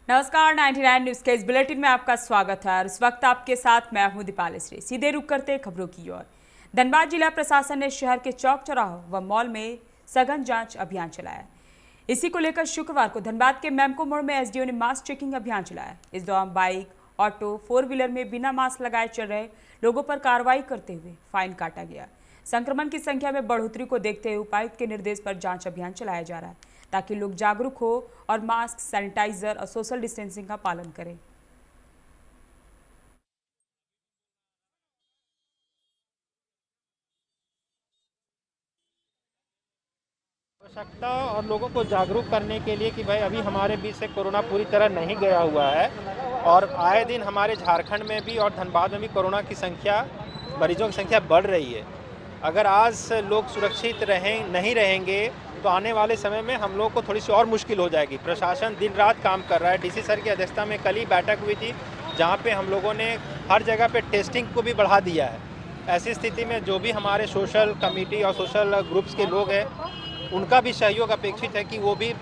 नमस्कार, 99 न्यूज के इस बुलेटिन में आपका स्वागत है और इस वक्त आपके साथ मैं हूं दीपाली श्री। सीधे रुक करते खबरों की ओर। धनबाद जिला प्रशासन ने शहर के चौक चौराहों व मॉल में सघन जांच अभियान चलाया। इसी को लेकर शुक्रवार को धनबाद के मैमको मोड़ में एसडीओ ने मास्क चेकिंग अभियान चलाया। इस दौरान बाइक, ऑटो, 4 व्हीलर में बिना मास्क लगाए चल रहे लोगों पर कार्रवाई करते हुए फाइन काटा गया। संक्रमण की संख्या में बढ़ोतरी को देखते हुए उपायुक्त के निर्देश पर जांच अभियान चलाया जा रहा है ताकि लोग जागरूक हो और मास्क, सैनिटाइजर और सोशल डिस्टेंसिंग का पालन करें। आवश्यकता और लोगों को जागरूक करने के लिए कि भाई अभी हमारे बीच से कोरोना पूरी तरह नहीं गया हुआ है और आए दिन हमारे झारखंड में भी और धनबाद में भी कोरोना की संख्या, मरीजों की संख्या बढ़ रही है। अगर आज लोग सुरक्षित नहीं रहेंगे तो आने वाले समय में हम लोग को थोड़ी सी और मुश्किल हो जाएगी। प्रशासन दिन रात काम कर रहा है। डीसी सर की अध्यक्षता में कल ही बैठक हुई थी जहाँ पे हम लोगों ने हर जगह पे टेस्टिंग को भी बढ़ा दिया है। ऐसी स्थिति में जो भी हमारे सोशल कमेटी और सोशल ग्रुप्स के लोग हैं उनका भी सहयोग अपेक्षित है कि वो भी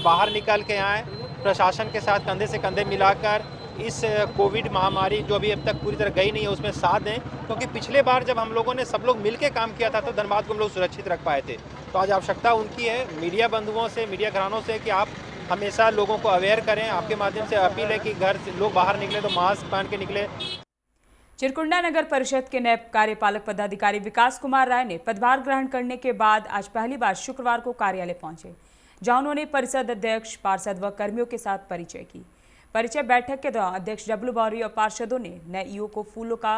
बाहर निकल के आएँ, प्रशासन के साथ कंधे से कंधे मिलाकर इस कोविड महामारी जो अभी अब तक पूरी तरह गई नहीं है उसमें साथ दें, क्योंकि पिछले बार जब हम लोगों ने सब लोग मिलकर काम किया था तो धनबाद को हम लोग सुरक्षित रख पाए थे। तो आज आवश्यकता उनकी है, मीडिया बंधुओं से, मीडिया घरानों से, कि आप हमेशा लोगों को अवेयर करें। आपके माध्यम से अपील है कि घर से लोग बाहर निकले तो मास्क पहन के निकले। चिरकुंडा नगर परिषद के नए कार्यपालक पदाधिकारी विकास कुमार राय ने पदभार ग्रहण करने के बाद आज पहली बार शुक्रवार को कार्यालय पहुंचे, जहां उन्होंने परिषद अध्यक्ष, पार्षद व कर्मियों के साथ परिचय की। परिचय बैठक के दौरान अध्यक्ष डब्लू बौरी और पार्षदों ने नए ईओ को फूलों का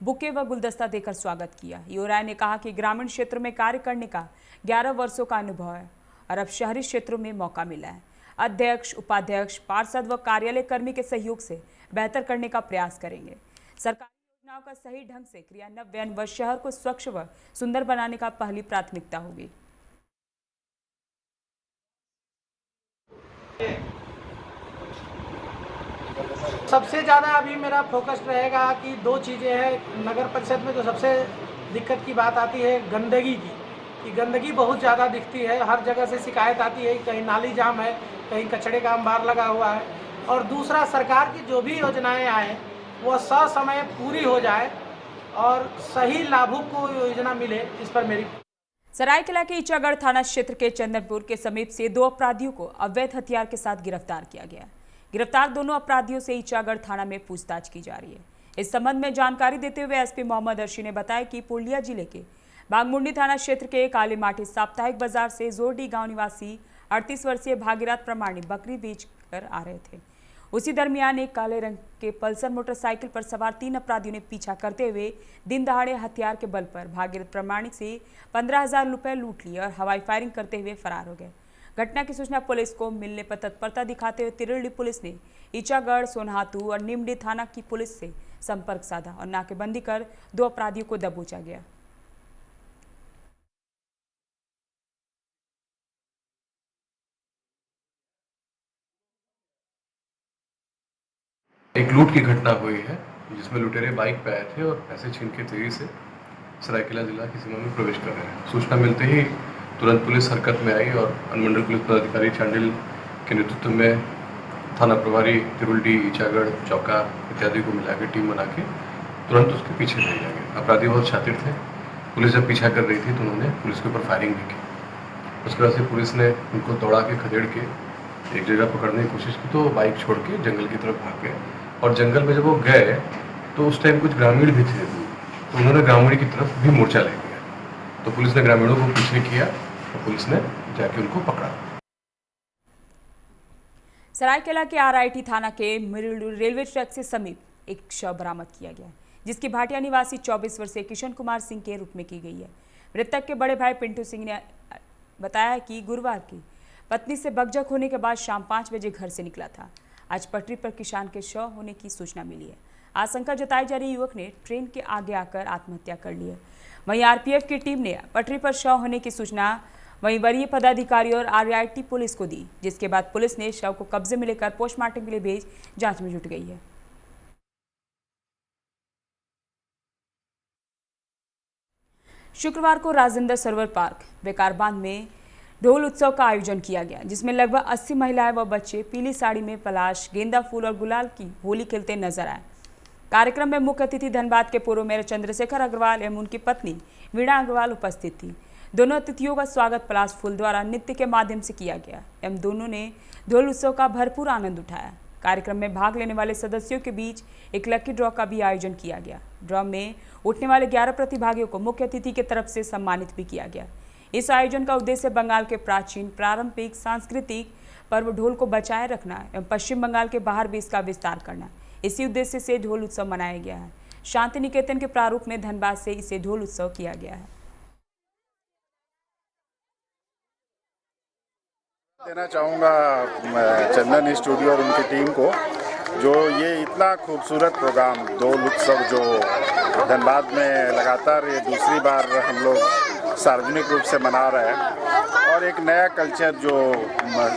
बुके व गुलदस्ता देकर स्वागत किया। ईओ राय ने कहा कि ग्रामीण क्षेत्र में कार्य करने का 11 वर्षों का अनुभव है और अब शहरी क्षेत्रों में मौका मिला है। अध्यक्ष, उपाध्यक्ष, पार्षद व कार्यालय कर्मी के सहयोग से बेहतर करने का प्रयास करेंगे। सरकारी योजनाओं का सही ढंग से क्रियान्वयन व शहर को स्वच्छ व सुंदर बनाने का पहली प्राथमिकता होगी। सबसे ज़्यादा अभी मेरा फोकस रहेगा कि दो चीज़ें हैं। नगर परिषद में जो सबसे दिक्कत की बात आती है गंदगी की, कि गंदगी बहुत ज़्यादा दिखती है। हर जगह से शिकायत आती है, कहीं नाली जाम है, कहीं कचड़े का अंबार लगा हुआ है। और दूसरा, सरकार की जो भी योजनाएं आए वह ससमय पूरी हो जाए और सही लाभुक को योजना मिले, इस पर मेरी। सरायकेला के ईचागढ़ थाना क्षेत्र के चंदनपुर के समीप से 2 अपराधियों को अवैध हथियार के साथ गिरफ्तार किया गया। गिरफ्तार दोनों अपराधियों से ईचागढ़ थाना में पूछताछ की जा रही है। इस संबंध में जानकारी देते हुए एसपी मोहम्मद अर्शी ने बताया कि पूर्णिया जिले के बागमुंडी थाना क्षेत्र के काली माटी साप्ताहिक बाजार से जोरडी गांव निवासी 38 वर्षीय भागीरथ प्रमाणी बकरी बेच कर आ रहे थे। उसी दरमियान एक काले रंग के पल्सर मोटरसाइकिल पर सवार 3 अपराधियों ने पीछा करते हुए दिन दहाड़े हथियार के बल पर भागीरथ प्रमाणिक से 15,000 रुपए लूट लिए और हवाई फायरिंग करते हुए फरार हो गए। घटना की सूचना पुलिस को मिलने पर तत्परता दिखाते हुए तिरंडी पुलिस ने ईचागढ़, सोनहातू और निमडी थाना की पुलिस से संपर्क साधा और नाकेबंदी कर 2 अपराधियों को दबोचा गया। एक लूट की घटना हुई है जिसमें लुटेरे बाइक पे आए थे और पैसे छीन के तेजी से सरायकेला जिला की सीमा में प्रवेश कर रहे हैं। सूचना मिलते ही तुरंत पुलिस हरकत में आई और अनुमंडल पुलिस पदाधिकारी चांडिल के नेतृत्व में थाना प्रभारी तिरुल्डी, ईचागढ़, चौका इत्यादि को मिला के टीम बना के तुरंत उसके पीछे भेजा गया। अपराधी बहुत शातिर थे। पुलिस जब पीछा कर रही थी तो उन्होंने पुलिस के ऊपर फायरिंग भी की। उसके बाद से पुलिस ने उनको दौड़ा के खदेड़ के एक जगह पकड़ने की कोशिश की तो बाइक छोड़ के जंगल की तरफ भाग गए। और जंगल में जब वो गए तो उस टाइम कुछ ग्रामीण भी थे, तो उन्होंने ग्रामीण की तरफ भी मोर्चा ले लिया। तो पुलिस ने ग्रामीणों को पीछे किया और पुलिस ने जाके उनको पकड़ा। सरायकेला के आरआईटी थाना के रेलवे ट्रैक से समीप एक शव बरामद किया गया, जिसकी भाटिया निवासी 24 वर्षीय किशन कुमार सिंह के रूप में की गई है। मृतक के बड़े भाई पिंटू सिंह ने बताया कि गुरुवार की पत्नी से बकझक होने के बाद शाम 5 बजे घर से निकला था। आज पटरी पर किसान के शव होने की सूचना मिली है। आशंका जताई जा रही युवक ने ट्रेन के आगे आकर आत्महत्या कर ली है। वहीं आरपीएफ की टीम ने पटरी पर शव होने की सूचना वहीं वरीय पदाधिकारी और आरआईटी पुलिस को दी, जिसके बाद पुलिस ने शव को कब्जे में लेकर पोस्टमार्टम के लिए भेज जांच में जुट गई है। शुक्रवार को राजेंद्र सरोवर पार्क बेकार बांध में ढोल उत्सव का आयोजन किया गया, जिसमें लगभग 80 महिलाएं व बच्चे पीली साड़ी में पलाश, गेंदा फूल और गुलाल की होली खेलते नजर आए। कार्यक्रम में मुख्य अतिथि धनबाद के पूर्व मेयर चंद्रशेखर अग्रवाल एवं उनकी पत्नी वीणा अग्रवाल उपस्थित थी। दोनों अतिथियों का स्वागत पलाश फूल द्वारा नृत्य के माध्यम से किया गया एवं दोनों ने ढोल उत्सव का भरपूर आनंद उठाया। कार्यक्रम में भाग लेने वाले सदस्यों के बीच एक लकी ड्रॉ का भी आयोजन किया गया। ड्रॉ में उठने वाले 11 प्रतिभागियों को मुख्य अतिथि की तरफ से सम्मानित भी किया गया। इस आयोजन का उद्देश्य बंगाल के प्राचीन पारंपरिक सांस्कृतिक पर्व ढोल को बचाए रखना एवं पश्चिम बंगाल के बाहर भी इसका विस्तार करना। इसी उद्देश्य से ढोल उत्सव मनाया गया है। शांति निकेतन के प्रारूप में धनबाद से इसे ढोल उत्सव किया गया है। देना चाहूँगा चंदन स्टूडियो और उनकी टीम को, जो ये इतना खूबसूरत प्रोग्राम ढोल उत्सव जो धनबाद में लगातार ये दूसरी बार हम लोग सार्वजनिक रूप से मना रहे हैं, और एक नया कल्चर जो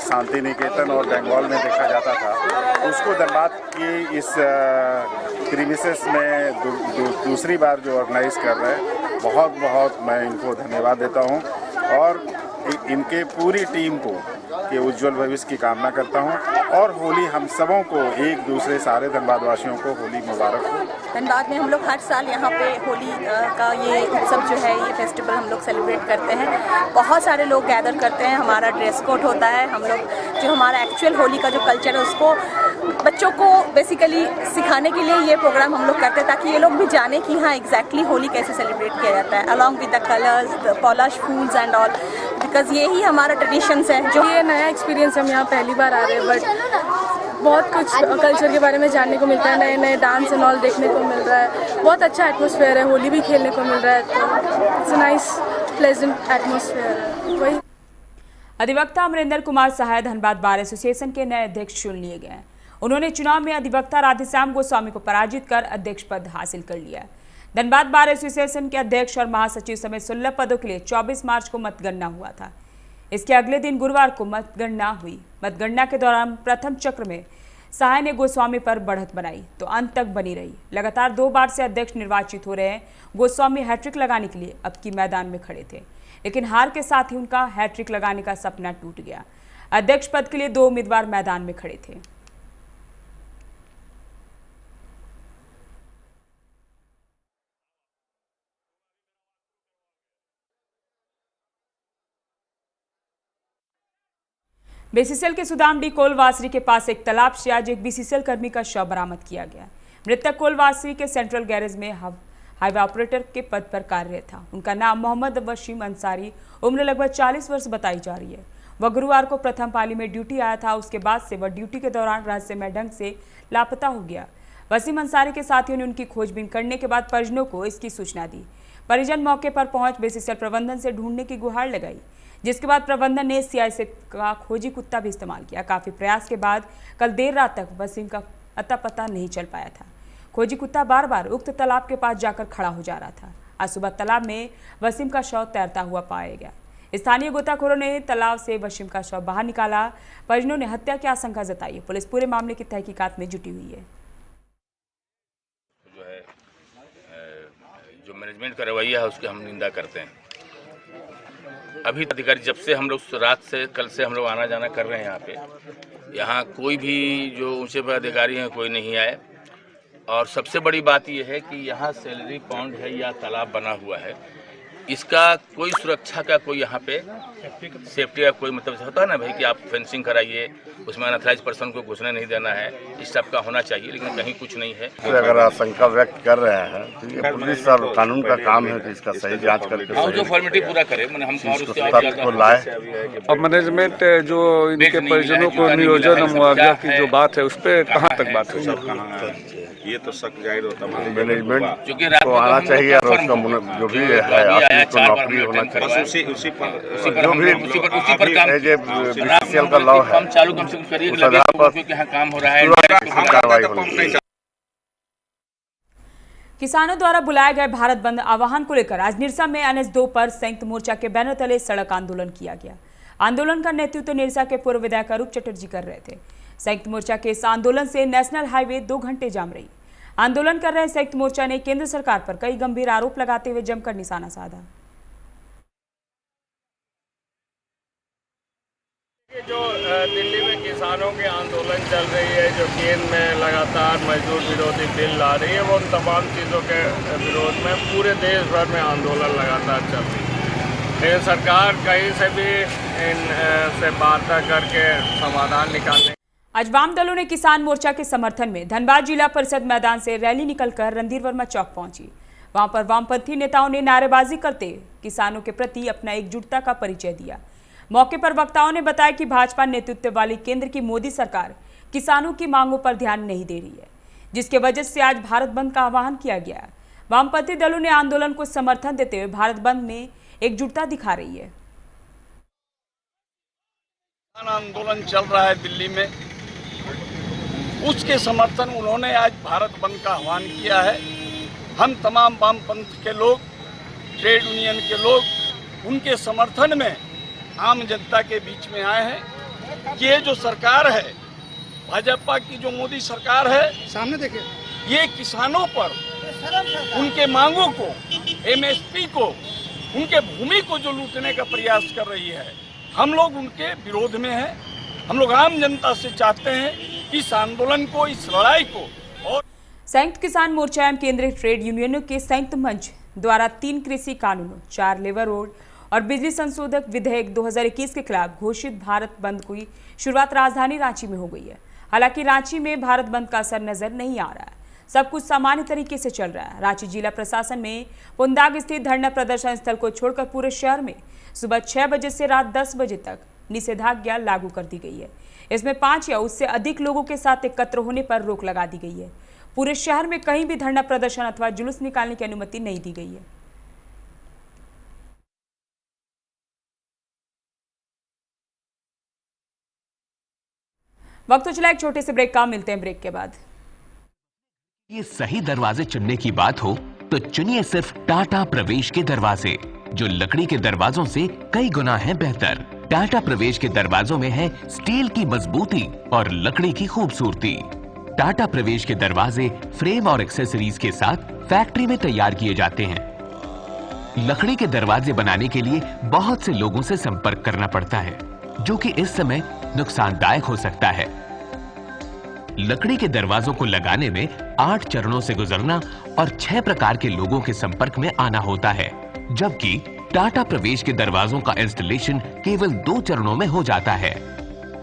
शांति निकेतन और बंगाल में देखा जाता था, उसको धनबाद की इस प्रीमिसेस में दूसरी बार जो ऑर्गेनाइज कर रहे हैं, बहुत बहुत मैं इनको धन्यवाद देता हूँ और इनके पूरी टीम को कि उज्जवल भविष्य की कामना करता हूँ। और होली हम सबों को, एक दूसरे सारे धनबाद वासियों को होली मुबारक हो। धनबाद में हम लोग हर साल यहाँ पे होली का ये उत्सव जो है, ये फेस्टिवल हम लोग सेलिब्रेट करते हैं। बहुत सारे लोग गैदर करते हैं, हमारा ड्रेस कोड होता है। हम लोग जो हमारा एक्चुअल होली का जो कल्चर है उसको बच्चों को बेसिकली सिखाने के लिए ये प्रोग्राम हम लोग करते हैं, ताकि ये लोग भी जाने कि हाँ एग्जैक्टली होली कैसे सेलिब्रेट किया जाता है, along with the colours, the polish fools and all, because यही हमारा ट्रेडिशंस है। जो ये नया एक्सपीरियंस हम यहाँ पहली बार आ रहे हैं, बट बहुत कुछ कल्चर के बारे में जानने को मिलता है, नए नए डांस एंड ऑल देखने को मिल रहा है। बहुत अच्छा एटमॉस्फेयर है, होली भी खेलने को मिल रहा है, तो it's a nice pleasant atmosphere है। वही अधिवक्ता अमरिंदर कुमार सहाय धनबाद बार एसोसिएशन के नए अध्यक्ष चुन लिए गए हैं। उन्होंने चुनाव में अधिवक्ता राधेश्याम गोस्वामी को पराजित कर अध्यक्ष पद हासिल कर लिया। धनबाद बार एसोसिएशन के अध्यक्ष और महासचिव समेत 16 पदों के लिए 24 मार्च को मतगणना हुआ था। इसके अगले दिन गुरुवार को मतगणना हुई। मतगणना के दौरान प्रथम चक्र में सहाय ने गोस्वामी पर बढ़त बनाई तो अंत तक बनी रही। लगातार 2 बार से अध्यक्ष निर्वाचित हो रहे हैं गोस्वामी हैट्रिक लगाने के लिए अब की मैदान में खड़े थे, लेकिन हार के साथ ही उनका हैट्रिक लगाने का सपना टूट गया। अध्यक्ष पद के लिए 2 उम्मीदवार मैदान में खड़े थे। बीसीसीएल के सुदामडी कोलवासरी के पास एक तालाब से आज एक बीसीसीएल कर्मी का शव बरामद किया गया। मृतक कोलवासरी के सेंट्रल गैरेज में हाईवे ऑपरेटर के पद पर कार्यरत था। उनका नाम मोहम्मद वसीम अंसारी, उम्र लगभग 40 वर्ष बताई जा रही है। वह गुरुवार को प्रथम पाली में ड्यूटी आया था। उसके बाद से वह ड्यूटी के दौरान रहस्यमय ढंग से लापता हो गया। वसीम अंसारी के साथियों ने उनकी खोजबीन करने के बाद परिजनों को इसकी सूचना दी। परिजन मौके पर पहुंच बीसीसीएल प्रबंधन से ढूंढने की गुहार लगाई, जिसके बाद प्रबंधन ने CI का खोजी कुत्ता भी इस्तेमाल किया। काफी प्रयास के बाद कल देर रात तक वसीम का अता पता नहीं चल पाया था। खोजी कुत्ता बार बार उक्त तालाब के पास जाकर खड़ा हो जा रहा था। आज सुबह तालाब में वसीम का शव तैरता हुआ पाया गया। स्थानीय गोताखोरों ने तालाब से वसीम का शव बाहर निकाला। परिजनों ने हत्या की आशंका जताई। पुलिस पूरे मामले की तहकीकात में जुटी हुई है। जो मैनेजमेंट का रवैया है उसकी हम निंदा करते हैं। अभी अधिकारी जब से हम लोग रात से कल से हम लोग आना जाना कर रहे हैं यहाँ कोई भी जो ऊंचे पर अधिकारी हैं कोई नहीं आए। और सबसे बड़ी बात यह है कि यहाँ सैलरी पॉन्ड है या तालाब बना हुआ है, इसका कोई सुरक्षा का कोई यहाँ पे सेफ्टी का कोई मतलब होता है ना भाई कि आप फेंसिंग कराइए, उसमें अनऑथराइज पर्सन को घुसने नहीं देना है, इस टाइप का होना चाहिए, लेकिन कहीं कुछ नहीं है। तो अगर आशंका व्यक्त कर रहे हैं तो ये पुलिस और कानून का काम है कि इसका सही जांच करके हाँ, जो फॉर्मेलिटी पूरा करे, मैंने हम को लाए। अब मैनेजमेंट जो इनके परिजनों को नियोजन और मुआवजा की जो बात है उस पर कहाँ तक बात है? ये तो शक जाहिर होता है मैनेजमेंट को आना चाहिए और उसका जो भी है तो नौकरी होना चाहिए। जो भी बीसीसीएल का लॉ है उस आधार पर काम हो रहा है, कार्रवाई होनी चाहिए। किसानों द्वारा बुलाए गए भारत बंद आह्वान को लेकर आज निरसा में NH2 पर संयुक्त मोर्चा के बैनर तले सड़क आंदोलन किया गया। आंदोलन का नेतृत्व निरसा के पूर्व विधायक अरूप चटर्जी कर रहे थे। संयुक्त मोर्चा के इस आंदोलन से नेशनल हाईवे 2 घंटे जाम रही। आंदोलन कर रहे संयुक्त मोर्चा ने केंद्र सरकार पर कई गंभीर आरोप लगाते हुए जमकर निशाना साधा। जो दिल्ली में किसानों के आंदोलन चल रही है, जो केंद्र में लगातार मजदूर विरोधी बिल ला रही है, वो उन तमाम चीज़ों के विरोध में पूरे देश भर में आंदोलन लगातार चल रही है। लेकिन सरकार कहीं से भी इनसे वार्ता करके समाधान निकालने। आज वाम दलों ने किसान मोर्चा के समर्थन में धनबाद जिला परिषद मैदान से रैली निकलकर रणधीर वर्मा चौक पहुंची। वहां पर वामपंथी नेताओं ने नारेबाजी करते किसानों के प्रति अपना एकजुटता का परिचय दिया। मौके पर वक्ताओं ने बताया कि भाजपा नेतृत्व वाली केंद्र की मोदी सरकार किसानों की मांगों पर ध्यान नहीं दे रही है, जिसके वजह से आज भारत बंद का आह्वान किया गया। वामपंथी दलों ने आंदोलन को समर्थन देते हुए भारत बंद में एकजुटता दिखा रही है। आंदोलन चल रहा है दिल्ली में, उसके समर्थन उन्होंने आज भारत बंद का आह्वान किया है। हम तमाम वामपंथ के लोग, ट्रेड यूनियन के लोग, उनके समर्थन में आम जनता के बीच में आए हैं कि ये जो सरकार है, भाजपा की जो मोदी सरकार है, सामने देखिए, ये किसानों पर उनके मांगों को, एमएसपी को, उनके भूमि को जो लूटने का प्रयास कर रही है, हम लोग उनके विरोध में हैं। हम लोग आम जनता से चाहते हैं कि इस आंदोलन को, इस लड़ाई को। और संयुक्त किसान मोर्चा एवं केंद्रीय ट्रेड यूनियनों के संयुक्त मंच द्वारा 3 कृषि कानूनों, 4 लेबर कोड और बिजली संशोधक विधेयक 2021 के खिलाफ घोषित भारत बंद की शुरुआत राजधानी रांची में हो गई है। हालांकि रांची में भारत बंद का असर नजर नहीं आ रहा है, सब कुछ सामान्य तरीके से चल रहा है। रांची जिला प्रशासन में पुंदाग स्थित धरना प्रदर्शन स्थल को छोड़कर पूरे शहर में सुबह 6 बजे से रात 10 बजे तक निषेधाज्ञा लागू कर दी गई है। इसमें 5 या उससे अधिक लोगों के साथ एकत्र होने पर रोक लगा दी गई है। पूरे शहर में कहीं भी धरना प्रदर्शन अथवा जुलूस निकालने की अनुमति नहीं दी गई है। वक्त तो चला एक छोटे से ब्रेक का, मिलते हैं ब्रेक के बाद। ये सही दरवाजे चुनने की बात हो तो चुनिए सिर्फ टाटा प्रवेश के दरवाजे, जो लकड़ी के दरवाजों से कई गुना है बेहतर। टाटा प्रवेश के दरवाजों में है स्टील की मजबूती और लकड़ी की खूबसूरती। टाटा प्रवेश के दरवाजे फ्रेम और एक्सेसरीज के साथ फैक्ट्री में तैयार किए जाते हैं। लकड़ी के दरवाजे बनाने के लिए बहुत से लोगों से संपर्क करना पड़ता है, जो कि इस समय नुकसानदायक हो सकता है। लकड़ी के दरवाजों को लगाने में 8 चरणों से गुजरना और 6 प्रकार के लोगों के संपर्क में आना होता है, जबकि टाटा प्रवेश के दरवाजों का इंस्टॉलेशन केवल 2 चरणों में हो जाता है।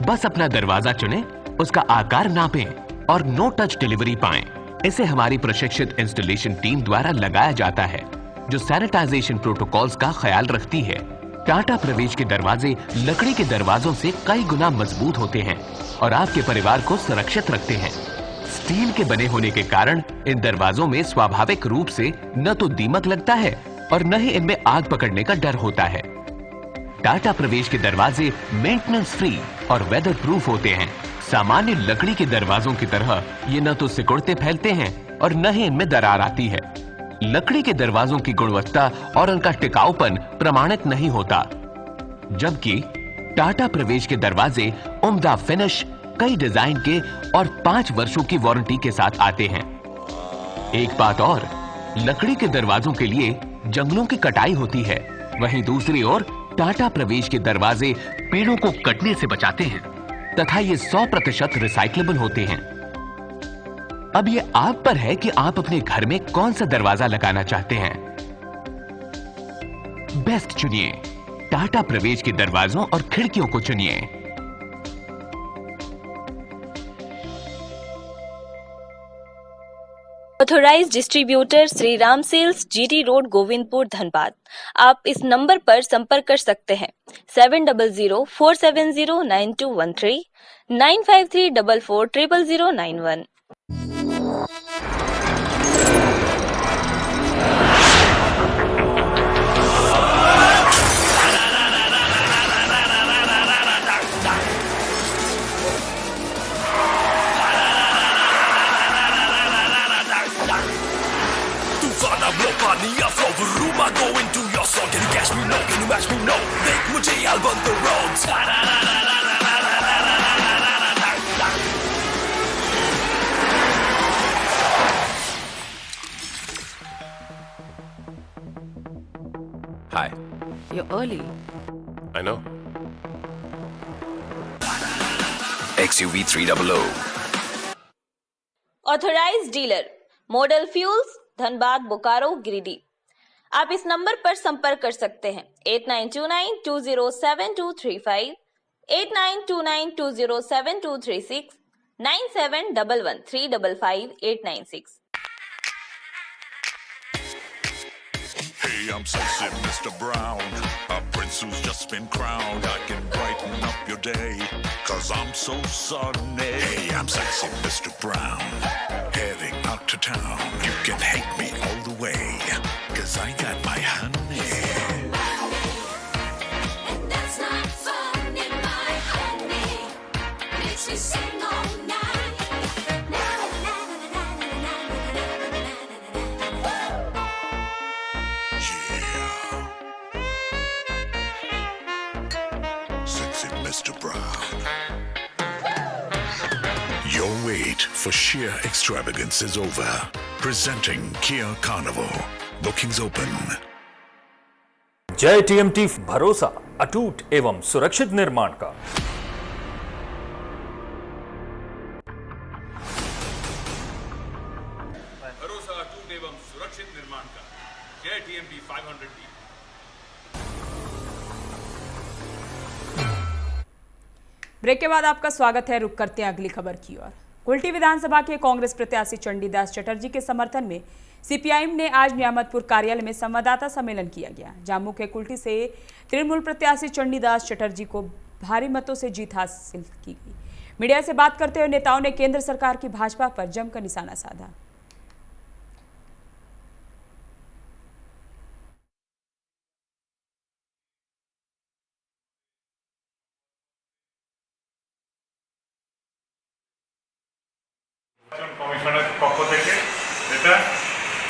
बस अपना दरवाजा चुनें, उसका आकार नापें और नो टच डिलीवरी पाएं। इसे हमारी प्रशिक्षित इंस्टॉलेशन टीम द्वारा लगाया जाता है, जो सैनिटाइजेशन प्रोटोकॉल्स का ख्याल रखती है। टाटा प्रवेश के दरवाजे लकड़ी के दरवाजों से कई गुना मजबूत होते हैं और आपके परिवार को सुरक्षित रखते हैं। स्टील के बने होने के कारण इन दरवाजों में स्वाभाविक रूप से न तो दीमक लगता है और न ही इनमें आग पकड़ने का डर होता है। टाटा प्रवेश के दरवाजे मेंटेनेंस फ्री और वेदर प्रूफ होते हैं। सामान्य लकड़ी के दरवाजों की तरह ये न तो सिकुड़ते फैलते हैं और न ही इनमें दरार आती है। लकड़ी के दरवाजों की गुणवत्ता और उनका टिकाऊपन प्रमाणित नहीं होता, जबकि टाटा प्रवेश के दरवाजे उम्दा फिनिश, कई डिजाइन के और 5 वर्षों की वारंटी के साथ आते हैं। एक बात और, लकड़ी के दरवाजों के लिए जंगलों की कटाई होती है, वहीं दूसरी ओर टाटा प्रवेश के दरवाजे पेड़ों को कटने से बचाते हैं तथा ये 100% रिसाइक्लेबल होते हैं। अब ये आप पर है कि आप अपने घर में कौन सा दरवाजा लगाना चाहते हैं। बेस्ट चुनिए, टाटा प्रवेश के दरवाजों और खिड़कियों को चुनिए। Authorised distributor Shri Ram sales, GT road, Govindpur, Dhanbad. आप इस नंबर पर संपर्क कर सकते हैं 7004709213 9534400091। Go into your song, can you catch me? No, can you match me? No, देख मुझे I'll burn the roads. Hi. You're early. I know. XUV 300. Authorised dealer model fuels Dhanbad Bokaro Giridih. आप इस नंबर पर संपर्क कर सकते हैं 8929207235, 8929207236, 9711355896। Hey, I'm sexy Mr. Brown, a prince who's just been crowned. I can brighten up your day, 'cause I'm so sunny. Hey, I'm sexy Mr. Brown, heading out to town. You can hate me all the way, 'cause I got my honey. And that's not funny, my honey. Makes me sing all night. Sexy Mr. Brown. Your wait for sheer extravagance is over. Presenting Kia Carnival. Bookings open. जय TMT, भरोसा अटूट एवं सुरक्षित निर्माण का। भरोसा अटूट एवं सुरक्षित निर्माण का। जय टीएमटी 500D। ब्रेक के बाद आपका स्वागत है। रुक करते हैं अगली खबर की ओर। कुल्टी विधानसभा के कांग्रेस प्रत्याशी चंडीदास चटर्जी के समर्थन में सीपीआईएम ने आज नियामतपुर कार्यालय में संवाददाता सम्मेलन किया गया, जहां मुख्य कुल्टी से तृणमूल प्रत्याशी चंडीदास चटर्जी को भारी मतों से जीत हासिल की गई। मीडिया से बात करते हुए नेताओं ने केंद्र सरकार की भाजपा पर जमकर निशाना साधा। কমিশনের পক্ষ থেকে এটা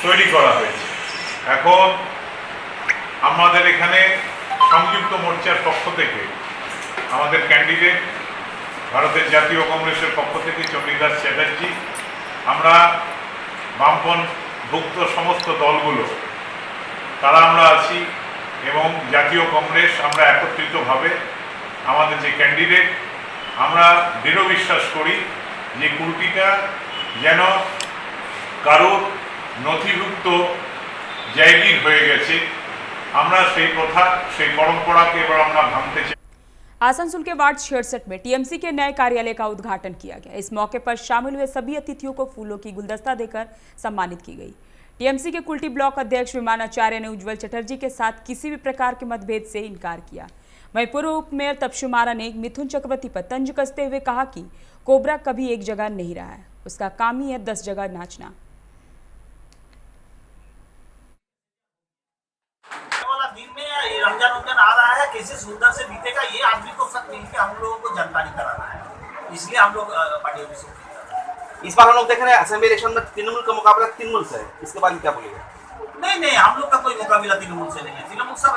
তৈরি করা হয়েছে। এখন আমাদের এখানে সংযুক্ত মোর্চার পক্ষ থেকে আমাদের ক্যান্ডিডেট ভারতের জাতীয় কংগ্রেসের পক্ষ থেকে চণ্ডীদাস চ্যাটার্জি, আমরা বামপন্থভুক্ত সমস্ত দলগুলো তারা আমরা আছি এবং জাতীয় কংগ্রেস আমরা একত্রিতভাবে আমাদের যে ক্যান্ডিডেট, আমরা দৃঢ় বিশ্বাস করি যে কুলটিটা যেন কারোর নথিভুক্ত জায়গির হয়ে গেছে। আমরা সেই প্রথা, সেই পরম্পরাকে এবার আমরা ভাঙতে চাই। आसनसोल के वार्ड 66 में टीएमसी के नए कार्यालय का उद्घाटन किया गया। इस मौके पर शामिल हुए सभी अतिथियों को फूलों की गुलदस्ता देकर सम्मानित की गई। टीएमसी के कुल्टी ब्लॉक अध्यक्ष विमानाचार्य ने उज्जवल चटर्जी के साथ किसी भी प्रकार के मतभेद से इनकार किया। वहीं पूर्व उप मेयर तपशुमारा ने मिथुन चक्रवर्ती पर तंज कसते हुए कहा कि कोबरा कभी एक जगह नहीं रहा है, उसका काम ही है 10 जगह नाचना। रमजान आ रहा है, कैसे सुंदर से बीतेगा ये आदमी को सब मिलकर हम लोगों को जानकारी कराना है, इसलिए हम लोग पार्टी ऑफिस इस बार हम लोग देख रहे हैं असेंबली इलेक्शन में तृणमूल का मुकाबला तृणमूल से है, इसके बारे में क्या बोलिएगा? नहीं, हम लोग का कोई मुकाबला तृणमूल से नहीं है, तृणमूल सब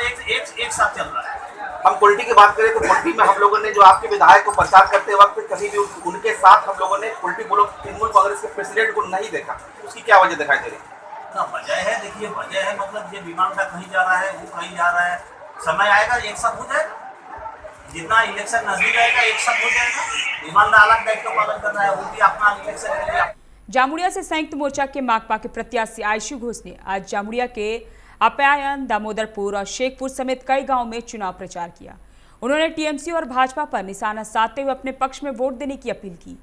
एक साथ चल रहा है। हम कुल्टी की बात करें तो कुल्टी में हम लोगों ने जो आपके विधायक को प्रचार करते वक्त कभी भी उनके साथ हम लोगों ने कुल्टी ब्लॉक तृणमूल कांग्रेस के प्रेसिडेंट को नहीं देखा, उसकी क्या वजह दिखाई दे रही है? वजह है, देखिए वजह है, मतलब ये विमान का कहीं जा रहा है, वो कहीं जा रहा है, समय आएगा एक साथ हो जाएगा, जितना इलेक्शन नजदीक आएगा एक साथ हो जाएगा। विमान का अलग दायित्व पालन करना है, वो भी अपना इलेक्शन के लिए। जामुड़िया से संयुक्त मोर्चा के माकपा के प्रत्याशी आयशु घोष ने आज जामुड़िया के अप्यायन, दामोदरपुर और शेखपुर समेत कई गांवों में चुनाव प्रचार किया। उन्होंने टीएमसी और भाजपा पर निशाना साधते हुए अपने पक्ष में वोट देने की अपील की।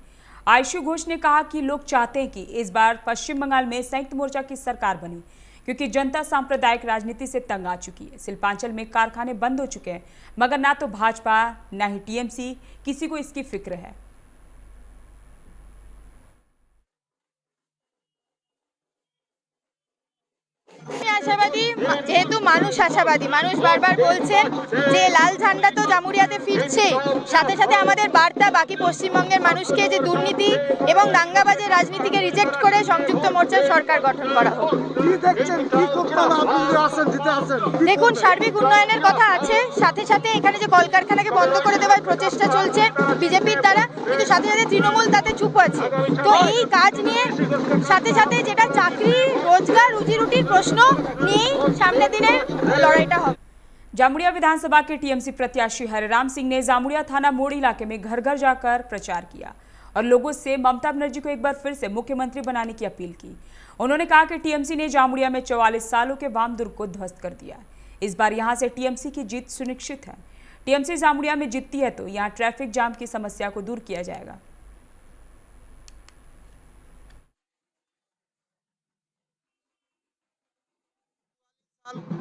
आयशु घोष ने कहा कि लोग चाहते हैं कि इस बार पश्चिम बंगाल में संयुक्त मोर्चा की सरकार बने, क्योंकि जनता सांप्रदायिक राजनीति से तंग आ चुकी है। शिल्पांचल में कारखाने बंद हो चुके हैं, मगर ना तो भाजपा ना ही टीएमसी किसी को इसकी फिक्र है। আশাবাদী, যেহেতু মানুষ আশাবাদী, মানুষ বারবার বলছেন যে লাল ঝান্ডা তো জামুরিয়াতে ফিরছে, সাথে সাথে আমাদের বার্তা বাকি পশ্চিমবঙ্গের মানুষকে যে দুর্নীতি এবং দাঙ্গাবাজের রাজনীতিকে রিজেক্ট করে সংযুক্ত মোর্চার সরকার গঠন করা হোক। দেখুন, সার্বিক উন্নয়নের কথা আছে, সাথে সাথে এখানে যে কলকারখানাকে বন্ধ করে দেওয়ার প্রচেষ্টা চলছে বিজেপির দ্বারা, কিন্তু সাথে সাথে তৃণমূল তাতে চুপ আছে। তো এই কাজ নিয়ে সাথে সাথে যেটা চাকরি, রোজগার, রুজি রুটির প্রশ্ন নিয়েই সামনের দিনে লড়াইটা হবে। जामुड़िया विधानसभा के टीएमसी प्रत्याशी हरिराम सिंह ने जामुड़िया थाना मोड़ इलाके में घर घर जाकर प्रचार किया और लोगों से ममता बनर्जी को एक बार फिर से मुख्यमंत्री बनाने की अपील की। उन्होंने कहा कि टीएमसी ने जामुड़िया में 44 सालों के वाम दुर्ग को ध्वस्त कर दिया। इस बार यहां से टीएमसी की जीत सुनिश्चित है। टीएमसी जामुड़िया में जीतती है तो यहां ट्रैफिक जाम की समस्या को दूर किया जाएगा।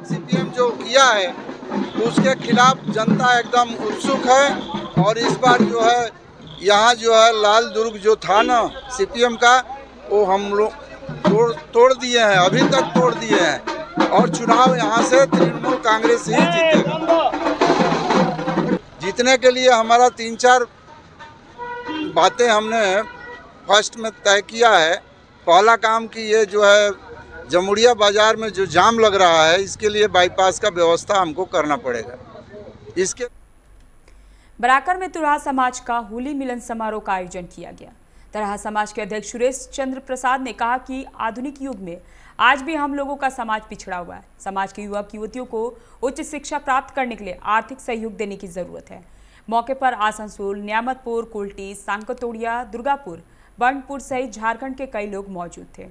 सीपीएम जो किया है उसके खिलाफ जनता एकदम उत्सुक है और इस बार जो है यहाँ जो है लाल दुर्ग जो था ना सीपीएम का वो हम लोग तोड़ दिए हैं, अभी तक तोड़ दिए हैं और चुनाव यहाँ से तृणमूल कांग्रेस ही जीतेगा। जीतने के लिए हमारा 3-4 बातें हमने फर्स्ट में तय किया है। पहला काम कि ये जो है जमुड़िया बाजार में जो जाम लग रहा है इसके लिए बाईपास का व्यवस्था हमको करना पड़ेगा। इसके बराकर में तुराहा समाज का होली मिलन समारोह का आयोजन किया गया। तुराहा समाज के अध्यक्ष सुरेश चंद्र प्रसाद ने कहा कि आधुनिक युग में आज भी हम लोगों का समाज पिछड़ा हुआ है। समाज के युवक युवतियों को उच्च शिक्षा प्राप्त करने के लिए आर्थिक सहयोग देने की जरूरत है। मौके पर आसनसोल, न्यामतपुर, कुल्टी, सांकतोड़िया, दुर्गापुर, बर्नपुर सहित झारखंड के कई लोग मौजूद थे।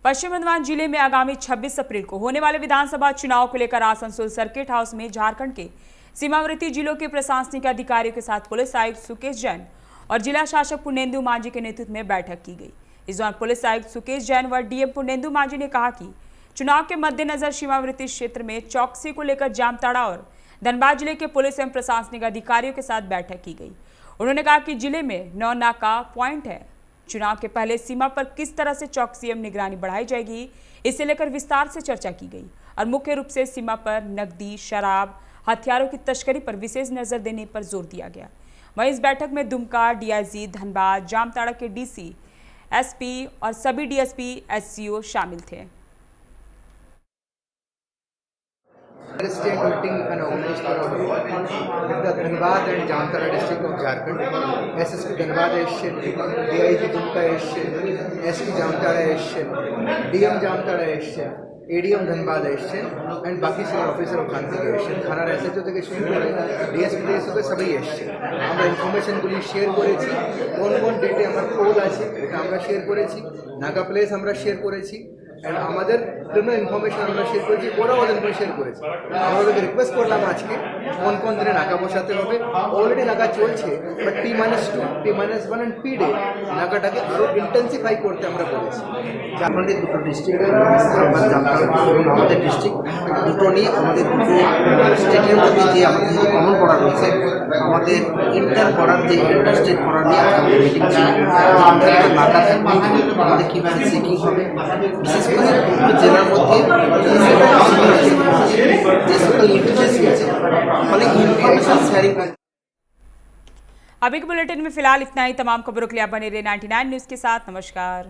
पश्चिम बर्धमान जिले में आगामी 26 अप्रैल को होने वाले विधानसभा चुनाव को लेकर आसनसोल सर्किट हाउस में झारखंड के सीमावर्ती जिलों के प्रशासनिक अधिकारियों के साथ पुलिस आयुक्त सुकेश जैन और जिला शासक पुर्णेंदु मांझी के नेतृत्व में बैठक की गई। इस दौरान पुलिस आयुक्त सुकेश जैन व डीएम पुर्णेंदु मांझी ने कहा कि चुनाव के मद्देनजर सीमावर्ती क्षेत्र में चौकसी को लेकर जामताड़ा और धनबाद जिले के पुलिस एवं प्रशासनिक अधिकारियों के साथ बैठक की गई। उन्होंने कहा कि जिले में 9 नाका प्वाइंट है। चुनाव के पहले सीमा पर किस तरह से चौकसी एवं निगरानी बढ़ाई जाएगी, इसे लेकर विस्तार से चर्चा की गई और मुख्य रूप से सीमा पर नकदी, शराब, हथियारों की तस्करी पर विशेष नजर देने पर जोर दिया गया। वहीं इस बैठक में दुमका, डीआईजी, धनबाद, जामताड़ा के डीसी, एसपी और सभी डीएसपी, एससीओ शामिल थे। State meeting and organized with the Dhanbad and Jamtara district of Jharkhand, SSP Dhanbad Asian, DIG Dumka Asian, SP Jamtara Asian, DM Jamtara Asian, ADM Dhanbad Asian and बाकी सभी officer और खानती Asian थाना SHO থেকে শুরু করে DSP থেকে শুরু করে সবাই এসেছে। আমরা ইনফরমেশনগুলি শেয়ার করেছি, কোন কোন ডেটে আমার পোল আছে এটা আমরা শেয়ার করেছি, নাকা প্লেস আমরা শেয়ার করেছি এন্ড আমাদের ক্রিমিনাল ইনফরমেশন আমরা শেয়ার করেছি, ওরাও ওদের উপরে শেয়ার করেছে। আমরা রিকোয়েস্ট করলাম আজকে কোন কোন দিনে নাকা বসাতে হবে। অলরেডি নাকা চলছে, but T-2, T-1 and P day নাকাটাকে আরো ইন্টেন্সিফাই করতে আমরা বলেছি। আমাদের দুটো ডিস্ট্রিক্টে আমরা জানতাম এবং আমাদের ডিস্ট্রিক্ট দুটো নিয়ে আমাদের দুটো স্টেটের মধ্যে যে আমাদের যে কমন বর্ডার রয়েছে, আমাদের ইন্টার বর্ডার যে ইন্টার স্টেট বর্ডার নিয়ে আমাদের মিটিং ছিল। আমাদের নাকা থাকবে, আমাদের কীভাবে চেকিং হবে, বিশেষ করে দুটো জেলার মধ্যে যে সকল ইন্টারফেস হয়েছে ফলে ইনফরমেশন शेयरिंग। अभी के बुलेटिन में फिलहाल इतना ही। तमाम खबरों के लिए आप बने रहे 99 न्यूज़ के साथ। नमस्कार।